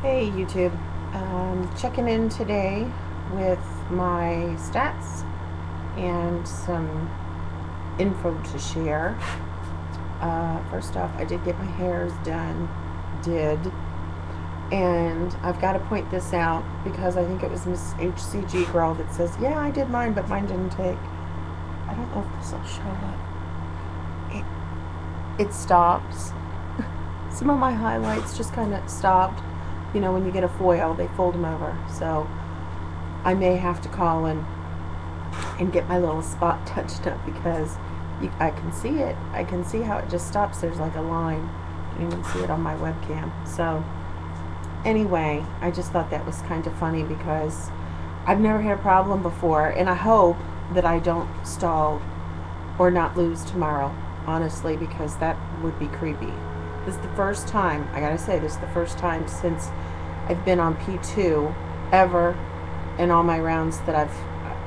Hey YouTube, checking in today with my stats and some info to share. First off, I did get my hairs done, and I've got to point this out because I think it was Miss HCG girl that says, yeah, I did mine, but mine didn't take. I don't know if this will show up. It stops. Some of my highlights just kind of stopped. You know, when you get a foil, they fold them over. So I may have to call and get my little spot touched up because I can see it. I can see how it just stops. There's like a line. You can even see it on my webcam. So anyway, I just thought that was kind of funny because I've never had a problem before, and I hope that I don't stall or not lose tomorrow, honestly, because that would be creepy. This is the first time, I gotta say, this is the first time since I've been on P2 ever in all my rounds that I've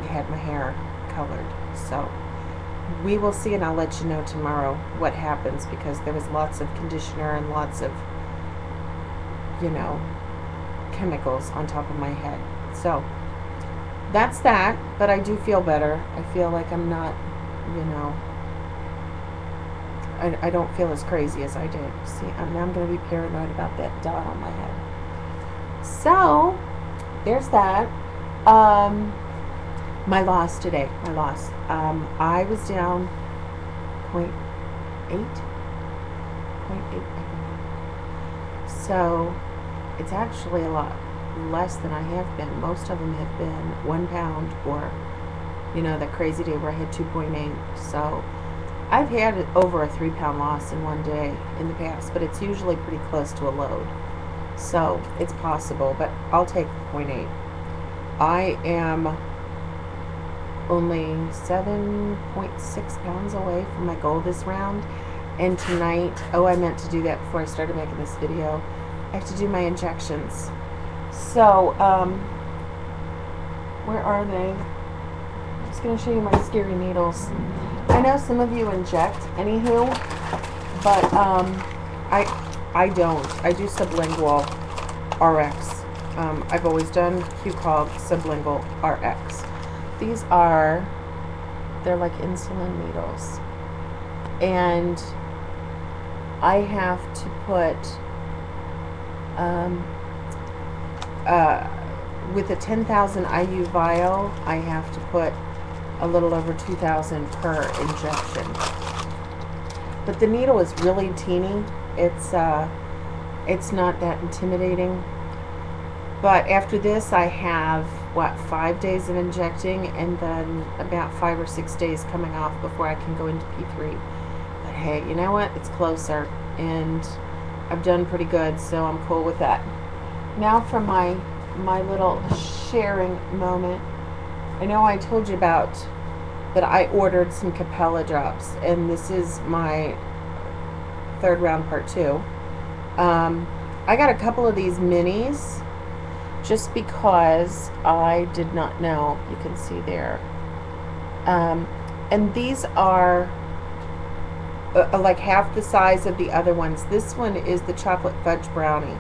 had my hair colored. So we will see, and I'll let you know tomorrow what happens because there was lots of conditioner and lots of, you know, chemicals on top of my head. So that's that, but I do feel better. I feel like I'm not, you know, I don't feel as crazy as I did. See, now I'm going to be paranoid about that dot on my head. So, there's that. My loss today. My loss. I was down 0.8. 0.8. So, it's actually a lot less than I have been. Most of them have been 1 pound or, you know, that crazy day where I had 2.8. So, I've had over a 3-pound loss in one day in the past, but it's usually pretty close to a load. So it's possible, but I'll take 0.8. I am only 7.6 pounds away from my goal this round. And tonight, oh, I meant to do that before I started making this video. I have to do my injections. So, where are they? I'm just going to show you my scary needles. I know some of you inject, anywho, but I don't. I do sublingual RX. I've always done called sublingual RX. These are, they're like insulin needles, and I have to put with a 10,000 IU vial, I have to put a little over 2,000 per injection. But the needle is really teeny. It's not that intimidating. But after this, I have, what, 5 days of injecting, and then about 5 or 6 days coming off before I can go into P3. But hey, you know what? It's closer, and I've done pretty good, so I'm cool with that. Now for my little sharing moment. I know I told you about that I ordered some Capella drops, and this is my 3rd round part 2. I got a couple of these minis just because I did not know. You can see there. And these are like half the size of the other ones. This one is the chocolate fudge brownie,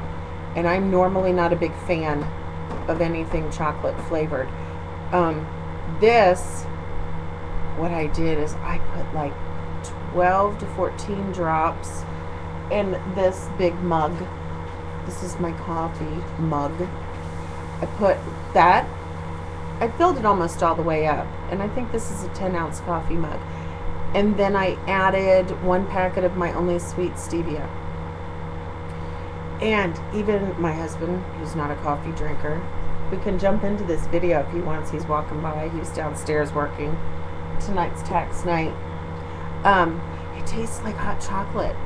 and I'm normally not a big fan of anything chocolate flavored. This, what I did is I put like 12 to 14 drops in this big mug. This is my coffee mug. I put that, I filled it almost all the way up, and I think this is a 10-ounce coffee mug. And then I added 1 packet of my Only Sweet stevia. And even my husband, who's not a coffee drinker, we can jump into this video if he wants. He's walking by. He's downstairs working. Tonight's tax night. It tastes like hot chocolate.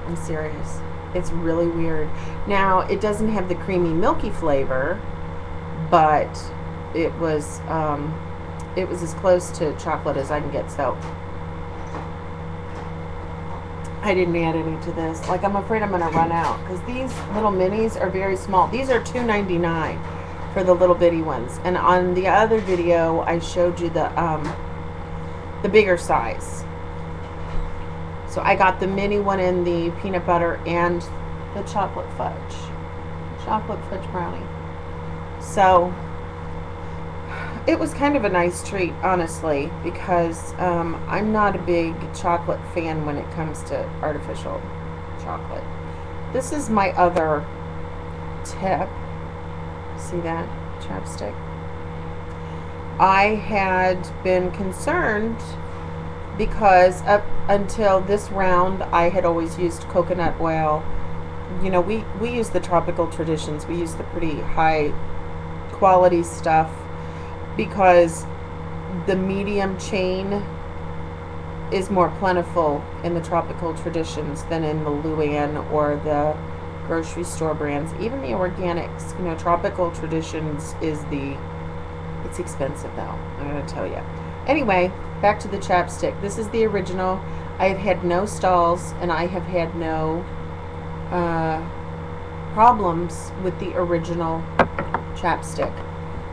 I'm serious. It's really weird. Now, it doesn't have the creamy, milky flavor, but it was as close to chocolate as I can get. So I didn't add any to this. Like, I'm afraid I'm going to run out because these little minis are very small. These are $2.99 for the little bitty ones. And on the other video, I showed you the bigger size. So I got the mini one in the peanut butter and the chocolate fudge. chocolate fudge brownie. So it was kind of a nice treat, honestly, because I'm not a big chocolate fan when it comes to artificial chocolate. This is my other tip. See that chapstick? I had been concerned because up until this round I had always used coconut oil. You know, we use the Tropical Traditions. We use the pretty high quality stuff because the medium chain is more plentiful in the Tropical Traditions than in the Luann or the grocery store brands. Even the organics, you know, Tropical Traditions is it's expensive though, I'm gonna tell you. Anyway, back to the chapstick. This is the original. I have had no stalls and I have had no problems with the original chapstick,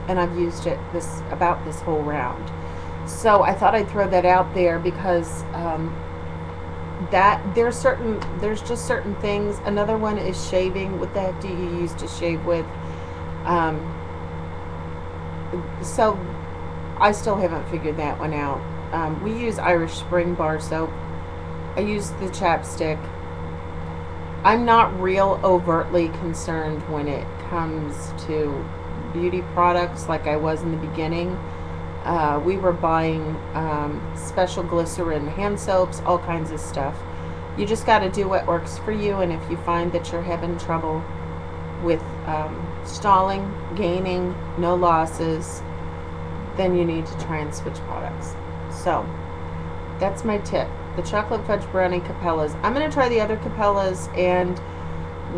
and I've used it about this whole round. So I thought I'd throw that out there because that there's just certain things. Another one is shaving. What the heck do you use to shave with? So I still haven't figured that one out. We use Irish Spring bar soap. I use the chapstick. I'm not real overtly concerned when it comes to beauty products like I was in the beginning. We were buying special glycerin hand soaps, all kinds of stuff. You just got to do what works for you, and if you find that you're having trouble with stalling, gaining, no losses, then you need to try and switch products. So that's my tip. The chocolate fudge brownie Capellas. I'm going to try the other Capellas, and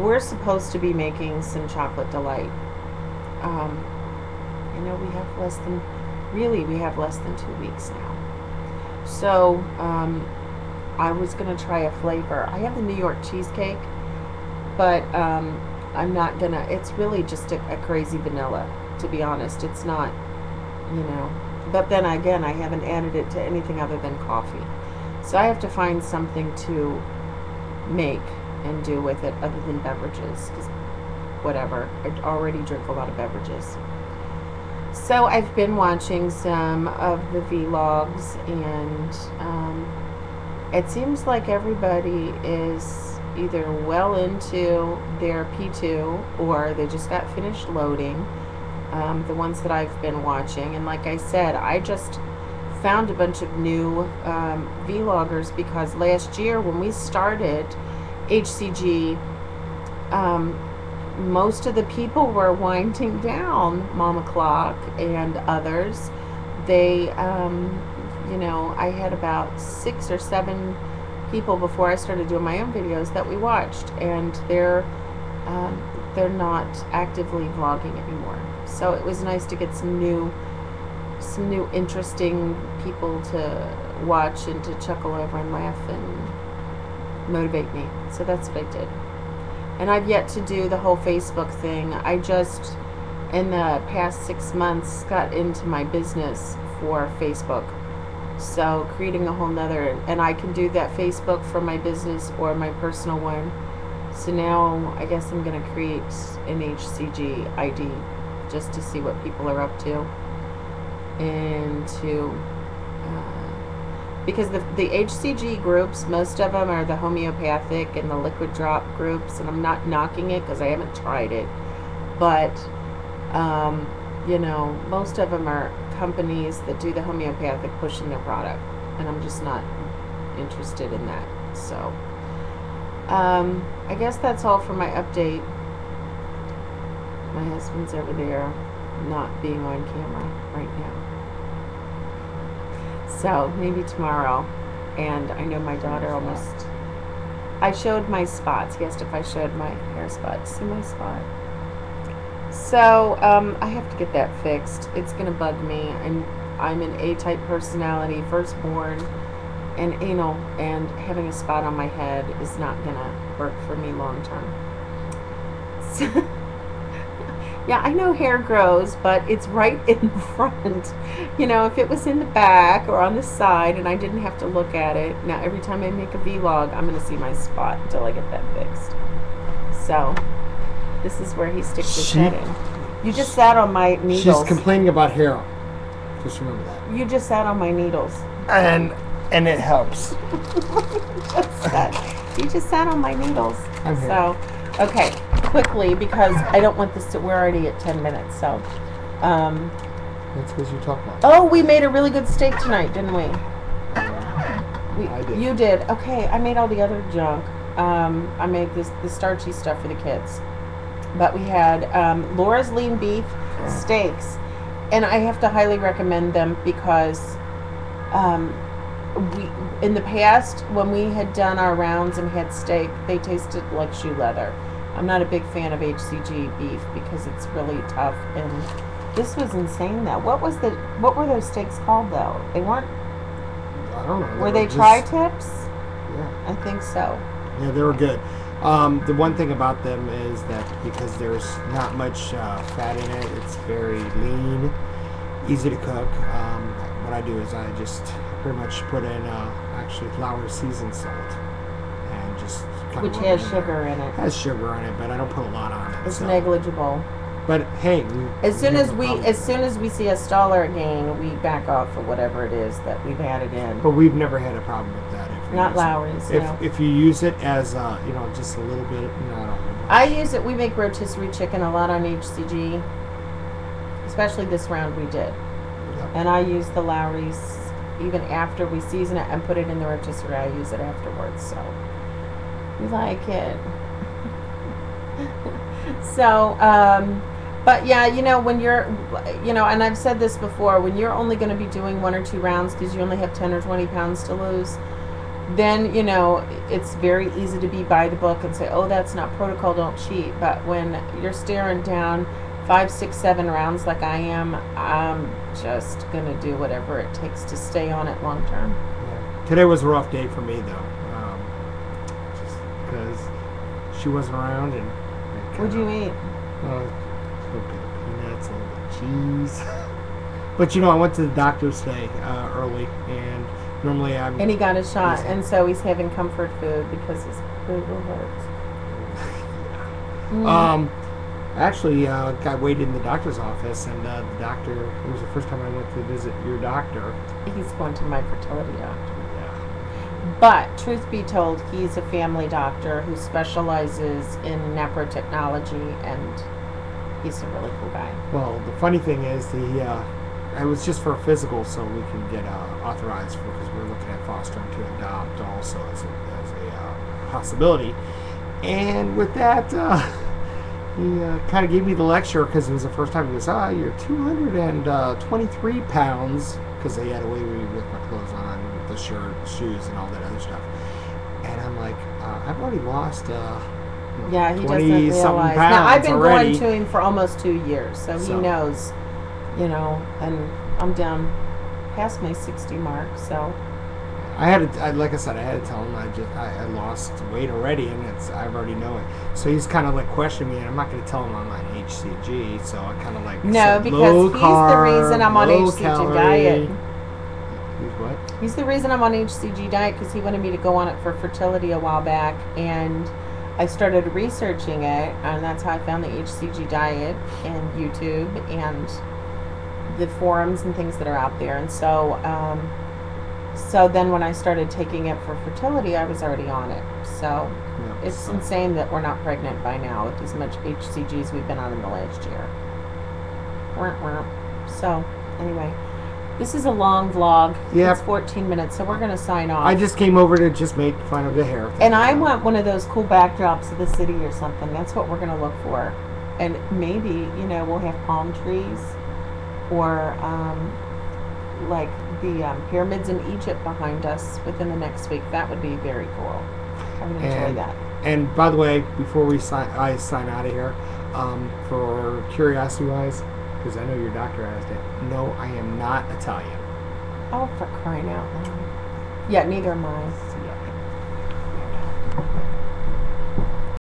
we're supposed to be making some chocolate delight. You know, we have less than 2 weeks now. So I was going to try a flavor. I have the New York cheesecake, but I'm not gonna, it's really just a crazy vanilla, to be honest. It's not, you know, but then again, I haven't added it to anything other than coffee. So I have to find something to make and do with it other than beverages, because whatever, I already drink a lot of beverages. So I've been watching some of the vlogs, and it seems like everybody is either well into their P2 or they just got finished loading, the ones that I've been watching. And like I said, I just found a bunch of new vloggers because last year when we started HCG, most of the people were winding down, Mama Clock and others. They, you know, I had about 6 or 7 people before I started doing my own videos that we watched, and they're not actively vlogging anymore. So it was nice to get some new interesting people to watch and to chuckle over and laugh and motivate me. So that's what I did. And I've yet to do the whole Facebook thing. I just, in the past 6 months, got into my business for Facebook. So creating a whole nother, and I can do that Facebook for my business or my personal one. So now I guess I'm going to create an HCG ID just to see what people are up to. And to, because the HCG groups, most of them are the homeopathic and the liquid drop groups, and I'm not knocking it because I haven't tried it, but you know, most of them are companies that do the homeopathic pushing their product, and I'm just not interested in that. So I guess that's all for my update. My husband's over there not being on camera right now. So maybe tomorrow. And I know my daughter almost, I showed my spots. He asked if I showed my hair spots. See my spot? So I have to get that fixed. It's gonna bug me. I'm an A-type personality, firstborn, and anal, and having a spot on my head is not gonna work for me long term. So, yeah, I know hair grows, but it's right in the front. You know, if it was in the back or on the side and I didn't have to look at it, now every time I make a vlog, I'm going to see my spot until I get that fixed. So, This is where he sticks his head in. You just sat on my needles. She's complaining about hair. Just remember that. You just sat on my needles. And it helps. You just sat on my needles. I'm here. So, okay, quickly, because I don't want this to, we're already at 10 minutes, so. That's because you talk about. Oh, we made a really good steak tonight, didn't we? I did. You did. Okay, I made all the other junk. I made the starchy stuff for the kids. But we had Laura's lean beef steaks, and I have to highly recommend them because we in the past when we had done our rounds and had steak, they tasted like shoe leather. I'm not a big fan of HCG beef because it's really tough, and this was insane though. What were those steaks called though? They weren't. I don't know. Were they tri-tips? Yeah. I think so. Yeah, they were good. The one thing about them is that because there's not much fat in it, it's very lean, easy to cook. What I do is I just pretty much put in actually Lowry seasoned salt and just kind Which of has sugar in it. Has sugar in it, but I don't put a lot on it. It's negligible. But hey, as soon as we see a $1 again, we back off for whatever it is that we've added in. But we've never had a problem with that. Not Lowry's. If you use it as just a little bit, no. I use it. We make rotisserie chicken a lot on HCG, especially this round we did. Yep. And I use the Lowry's even after we season it and put it in the rotisserie. I use it afterwards, so we like it. So, but yeah, when you're, and I've said this before, when you're only going to be doing 1 or 2 rounds because you only have 10 or 20 pounds to lose, then, it's very easy to be by the book and say, oh, that's not protocol, don't cheat. But when you're staring down 5, 6, 7 rounds like I am, I'm just going to do whatever it takes to stay on it long term. Yeah. Today was a rough day for me, though, just because she wasn't around. And what'd you eat? A little bit of peanuts, a little bit of cheese. But, I went to the doctor's today early, and normally and he got a shot, and so he's having comfort food because his booger hurts. I actually got waited in the doctor's office, and the doctor, it was the first time I went to visit your doctor. He's going to my fertility doctor. Yeah. But, truth be told, he's a family doctor who specializes in neprotechnology, and he's a really cool guy. Well, the funny thing is, it was just for a physical, so we can get authorized for, because we're looking at fostering to adopt also as a possibility. And with that, he kind of gave me the lecture because it was the first time. He goes, you're 223 pounds, because they had a way with my clothes on, with the shirt, shoes, and all that other stuff. And I'm like, I've already lost yeah, he 20 doesn't realize. something pounds now, I've been already. going to him for almost 2 years, so he knows, and I'm down past my 60 mark, so. Like I said, I had to tell him I lost weight already, and I've already know it. So he's kind of like questioning me, and I'm not going to tell him I'm on HCG. So I kind of like no, because low he's carb, the reason I'm on HCG calorie. diet. He's what? He's the reason I'm on HCG diet because he wanted me to go on it for fertility a while back, and I started researching it, and that's how I found the HCG diet and YouTube and the forums and things that are out there. And so so then when I started taking it for fertility, I was already on it. So it's insane that we're not pregnant by now with as much HCG as we've been on in the last year. So anyway, this is a long vlog. Yep. It's 14 minutes, so we're going to sign off. I just came over to just make fun of the hair thing. And I want one of those cool backdrops of the city or something. That's what we're going to look for. And maybe, we'll have palm trees or like the pyramids in Egypt behind us within the next week. That would be very cool. I would enjoy that. And by the way, before I sign out of here, for curiosity-wise, because I know your doctor asked it, no, I am not Italian. Oh, for crying out loud. Yeah, neither am I. Yeah.